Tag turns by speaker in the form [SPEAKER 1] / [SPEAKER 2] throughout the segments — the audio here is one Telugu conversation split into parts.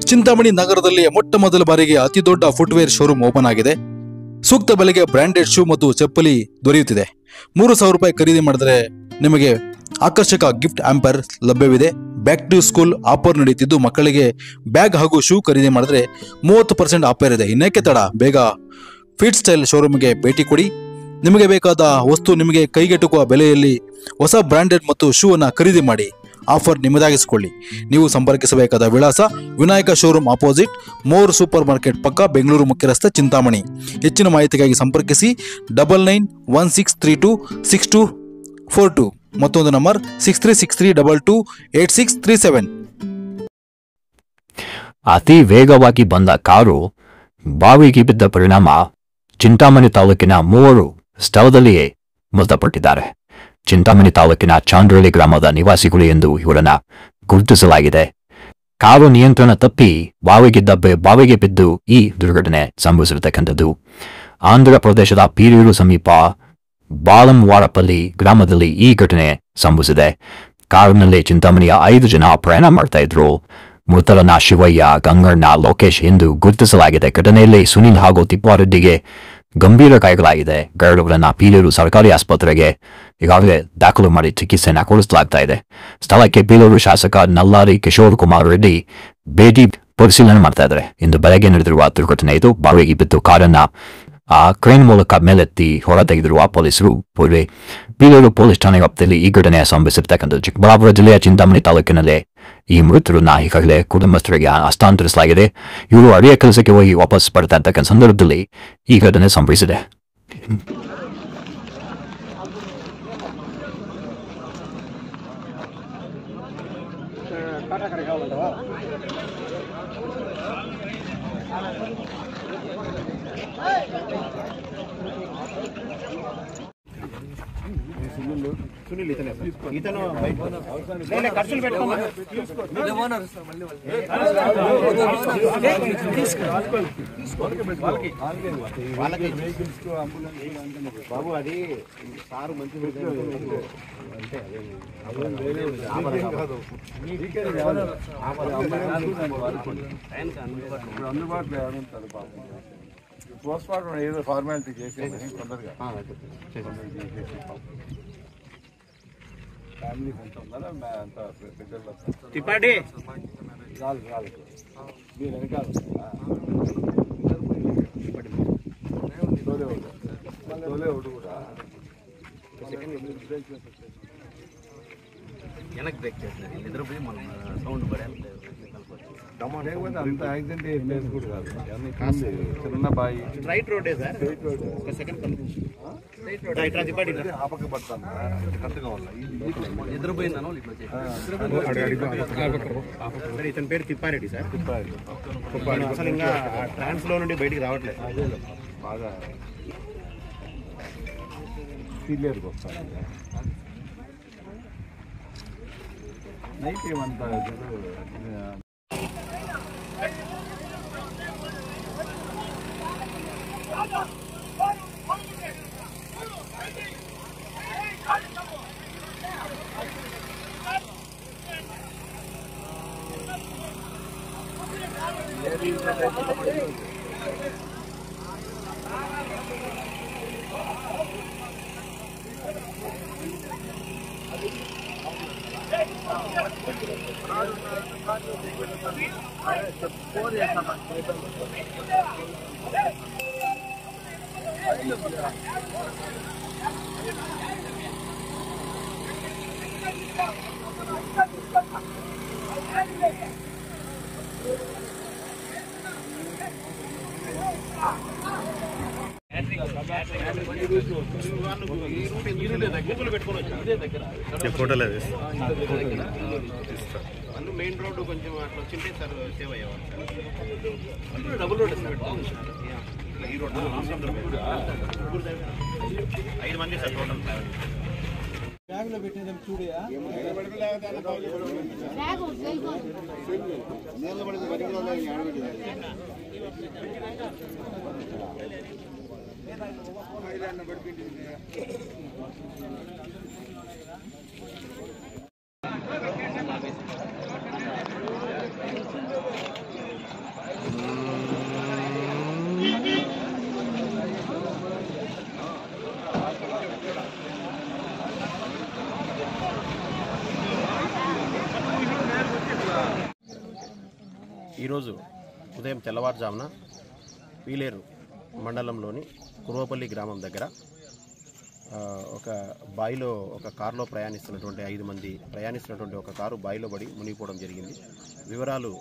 [SPEAKER 1] ಚಿಂತಾಮಣಿ ನಗರದಲ್ಲಿ ಮೊಟ್ಟ ಮೊದಲ ಬಾರಿಗೆ ಅತಿ ದೊಡ್ಡ ಫುಟ್ವೇರ್ ಶೋರೂಮ್ ಓಪನ್ ಆಗಿದೆ. ಸೂಕ್ತ ಬೆಲೆಗೆ ಬ್ರಾಂಡೆಡ್ ಶೂ ಮತ್ತು ಚಪ್ಪಲಿ ದೊರೆಯುತ್ತಿದೆ. 3,000 ರೂಪಾಯಿ ಖರೀದಿ ಮಾಡಿದರೆ ನಿಮಗೆ ಆಕರ್ಷಕ ಗಿಫ್ಟ್ ಆಂಪರ್ ಲಭ್ಯವಿದೆ. ಬ್ಯಾಕ್ ಟು ಸ್ಕೂಲ್ ಆಫರ್ ನಡೆಯುತ್ತಿದ್ದು ಮಕ್ಕಳಿಗೆ ಬ್ಯಾಗ್ ಹಾಗೂ ಶೂ ಖರೀದಿ ಮಾಡಿದ್ರೆ 30% ಆಫರ್ ಇದೆ. ಇನ್ನೇಕೆ ತಡ, ಬೇಗ ಫಿಟ್ ಸ್ಟೈಲ್ ಶೋರೂಮ್ಗೆ ಭೇಟಿ ಕೊಡಿ. ನಿಮಗೆ ಬೇಕಾದ ವಸ್ತು ನಿಮಗೆ ಕೈಗೆಟುಕುವ ಬೆಲೆಯಲ್ಲಿ ಹೊಸ ಬ್ರಾಂಡೆಡ್ ಮತ್ತು ಶೂ ಅನ್ನು ಖರೀದಿ ಮಾಡಿ ಆಫರ್ ನಿಮ್ಮದಾಗಿಸಿಕೊಳ್ಳಿ. ನೀವು ಸಂಪರ್ಕಿಸಬೇಕಾದ ವಿಳಾಸ Vinayaka showroom opposite more super market ಪಕ್ಕ, ಬೆಂಗಳೂರು ಮುಖ್ಯ ರಸ್ತೆ, ಚಿಂತಾಮಣಿ. ಹೆಚ್ಚಿನ ಮಾಹಿತಿಗಾಗಿ ಸಂಪರ್ಕಿಸಿ 9916326242. ಮತ್ತೊಂದು ನಂಬರ್ 6363228637.
[SPEAKER 2] ಅತಿ ವೇಗವಾಗಿ ಬಂದ ಕಾರು ಬಾವಿಗೆ ಬಿದ್ದ ಪರಿಣಾಮ ಚಿಂತಾಮಣಿ ತಾಲೂಕಿನ 3 ಸ್ಥಳದಲ್ಲಿಯೇ ಮೃತಪಟ್ಟಿದ್ದಾರೆ. ಚಿಂತಾಮಣಿ ತಾಲೂಕಿನ ಚಾಂಡ್ರಳ್ಳಿ ಗ್ರಾಮದ ನಿವಾಸಿಗಳು ಎಂದು ಇವರನ್ನ ಗುರುತಿಸಲಾಗಿದೆ. ಕಾರು ನಿಯಂತ್ರಣ ತಪ್ಪಿ ಬಾವಿಗೆ ಬಿದ್ದು ಈ ದುರ್ಘಟನೆ ಸಂಭವಿಸಿರತಕ್ಕಂಥದ್ದು. ಆಂಧ್ರ ಪ್ರದೇಶದ ಪೀರೂರು ಸಮೀಪ ಬಾಲಂವಾರಪಲ್ಲಿ ಗ್ರಾಮದಲ್ಲಿ ಈ ಘಟನೆ ಸಂಭವಿಸಿದೆ. ಕಾರಿನಲ್ಲಿ ಚಿಂತಾಮಣಿಯ 5 ಜನ ಪ್ರಯಾಣ ಮಾಡ್ತಾ ಇದ್ರು. ಮೃತರನ್ನ ಶಿವಯ್ಯ, ಗಂಗಣ್ಣ, ಲೋಕೇಶ್ ಎಂದು ಗುರುತಿಸಲಾಗಿದೆ. ಘಟನೆಯಲ್ಲಿ ಸುನೀಲ್ ಹಾಗೂ ತಿಪ್ಪಾರೆಡ್ಡಿಗೆ ಗಂಭೀರ ಗಾಯಗಳಾಗಿದೆ. ಗಾಯಾಳುಗಳನ್ನ ಪೀರೂರು ಸರ್ಕಾರಿ ಆಸ್ಪತ್ರೆಗೆ ಈಗಾಗಲೇ ದಾಖಲು ಮಾಡಿ ಚಿಕಿತ್ಸೆಯನ್ನು ಕೊಡಿಸಲಾಗ್ತಾ ಇದೆ. ಸ್ಥಳಕ್ಕೆ ಪೀರೂರು ಶಾಸಕ ನಲ್ಲಾರಿ ಕಿಶೋರ್ ಕುಮಾರ್ ರೆಡ್ಡಿ ಭೇಟಿ ಪರಿಶೀಲನೆ ಮಾಡ್ತಾ ಇದ್ದಾರೆ. ಇಂದು ಬೆಳಗ್ಗೆ ನಡೆದಿರುವ ದುರ್ಘಟನೆ ಇದು. ಬಾವಿಗೆ ಬಿದ್ದು ಕಾರನ್ನ ಕ್ರೇನ್ ಮೂಲಕ ಮೇಲೆತ್ತಿ ಹೊರತೆಗೆದಿರುವ ಪೊಲೀಸರು. ಪೀರೂರು ಪೊಲೀಸ್ ಠಾಣೆ ವ್ಯಾಪ್ತಿಯಲ್ಲಿ ಈ ಘಟನೆ ಸಂಭವಿಸಿರ್ತಕ್ಕಂಥದ್ದು. ಚಿಕ್ಕಬಳ್ಳಾಪುರ ಜಿಲ್ಲೆಯ ಚಿಂತಾಮಣಿ ತಾಲೂಕಿನಲ್ಲೇ ಈ ಮೃತರನ್ನ ಈಗಾಗಲೇ ಕುಟುಂಬಸ್ಥರಿಗೆ ಹಸ್ತಾಂತರಿಸಲಾಗಿದೆ. ಇವರು ಅಡಿಯ ಕೆಲಸಕ್ಕೆ ಹೋಗಿ ವಾಪಸ್ ಬರ್ತಾ ಇರ್ತಕ್ಕಂಥ ಸಂದರ್ಭದಲ್ಲಿ ಈ ಘಟನೆ ಸಂಭವಿಸಿದೆ.
[SPEAKER 3] సునీల్ ఇతను ఖర్చులు పెట్టుకోమని బాబు అది సారు మంచి అందుబాటులో ఏమంటారు బాబు. పోస్ట్ మార్టం ఏదో ఫార్మాలిటీ చేసి తొందరగా ఫ్యామిలీ ఎంత ఉందా అంత పెద్దలు తిప్పాడి చాలు మీరు వెనకాల తోలే ఒకటి కూడా వెనక్కి బ్రేక్ చేస్తారు. నిద్రపోయి మనం సౌండ్ పడాలి. లేకపోతే అంత యాక్సిడెంట్ ఏం లేదు కూడా కాదు. చిన్న బాయి right road sir. Right road second ఆపక పడతాను కరెక్ట్గా వల్ల నిద్రపోయిందనో ఇతని పేరు తిప్పారెడ్డి సార్. తిప్పారెడ్డి అసలు ఇంకా ట్రాన్స్ లో నుండి బయటికి రావట్లేదు. బాగా క్లియర్గా వస్తాను. నైట్ ఏమంతా ఫోటోలో మెయిన్ రోడ్డు కొంచెం అట్లా వచ్చింటే సార్ సేవ్ అయ్యేవారు. Double road sir. ఈ రోడ్డు 5 మంది సార్ టోటల్. బ్యాగ్లో పెట్టేదాన్ని చూడయా
[SPEAKER 4] ఈరోజు ఉదయం తెల్లవారుజామున పీలేరు మండలంలోని కురువపల్లి గ్రామం దగ్గర ఒక బావిలో ఒక కారులో ప్రయాణిస్తున్నటువంటి 5 మంది ప్రయాణిస్తున్నటువంటి ఒక కారు బావిలో పడి మునిగిపోవడం జరిగింది. వివరాలు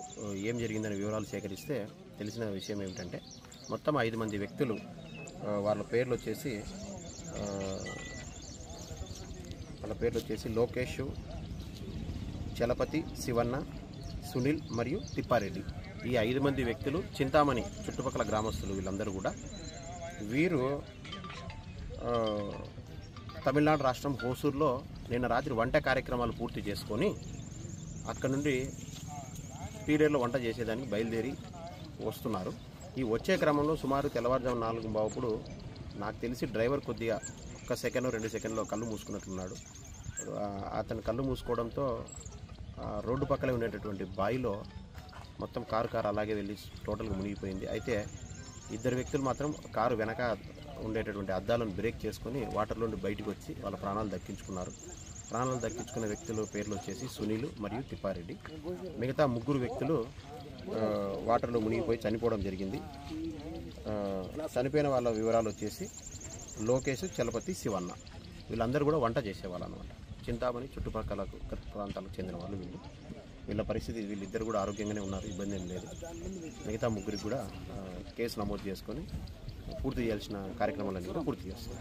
[SPEAKER 4] ఏం జరిగిందని వివరాలు సేకరిస్తే తెలిసిన విషయం ఏమిటంటే మొత్తం 5 మంది వ్యక్తులు వాళ్ళ పేర్లు వచ్చేసి లోకేష్, చలపతి, శివన్న, సునీల్ మరియు తిప్పారెడ్డి. ఈ 5 మంది వ్యక్తులు చింతామణి చుట్టుపక్కల గ్రామస్తులు. వీళ్ళందరూ కూడా వీరు తమిళనాడు రాష్ట్రం హోసూర్లో నిన్న రాత్రి వంట కార్యక్రమాలు పూర్తి చేసుకొని అక్కడ నుండి పీలేరులో వంట చేసేదానికి బయలుదేరి వస్తున్నారు. ఈ వచ్చే క్రమంలో సుమారు తెల్లవారుజాము 4:15 నాకు తెలిసి డ్రైవర్ కొద్దిగా 1 సెకండ్ 2 సెకండ్లో కళ్ళు మూసుకున్నట్లున్నాడు. అతను కళ్ళు మూసుకోవడంతో రోడ్డు పక్కనే ఉండేటటువంటి బావిలో మొత్తం కారు అలాగే వెళ్ళి టోటల్గా మునిగిపోయింది. అయితే 2 వ్యక్తులు మాత్రం కారు వెనక ఉండేటటువంటి అద్దాలను బ్రేక్ చేసుకొని వాటర్లోండి బయటకు వచ్చి వాళ్ళ ప్రాణాలు దక్కించుకున్నారు. ప్రాణాలు దక్కించుకున్న వ్యక్తుల పేర్లు వచ్చేసి సునీల్ మరియు తిప్పారెడ్డి. మిగతా 3 వ్యక్తులు వాటర్లో మునిగిపోయి చనిపోవడం జరిగింది. చనిపోయిన వాళ్ళ వివరాలు వచ్చేసి లోకేష్, చలపతి, శివన్న. వీళ్ళందరూ కూడా వంట చేసేవాళ్ళు అనమాట. చింతామణి చుట్టుపక్కల ప్రాంతాలకు చెందిన వాళ్ళు వీళ్ళు. వీళ్ళ పరిస్థితి వీళ్ళిద్దరు కూడా ఆరోగ్యంగానే ఉన్నారు, ఇబ్బంది ఏం లేదు. మిగతా 3కి కూడా కేసు నమోదు చేసుకొని పూర్తి చేయాల్సిన కార్యక్రమాలన్నీ కూడా పూర్తి చేస్తారు.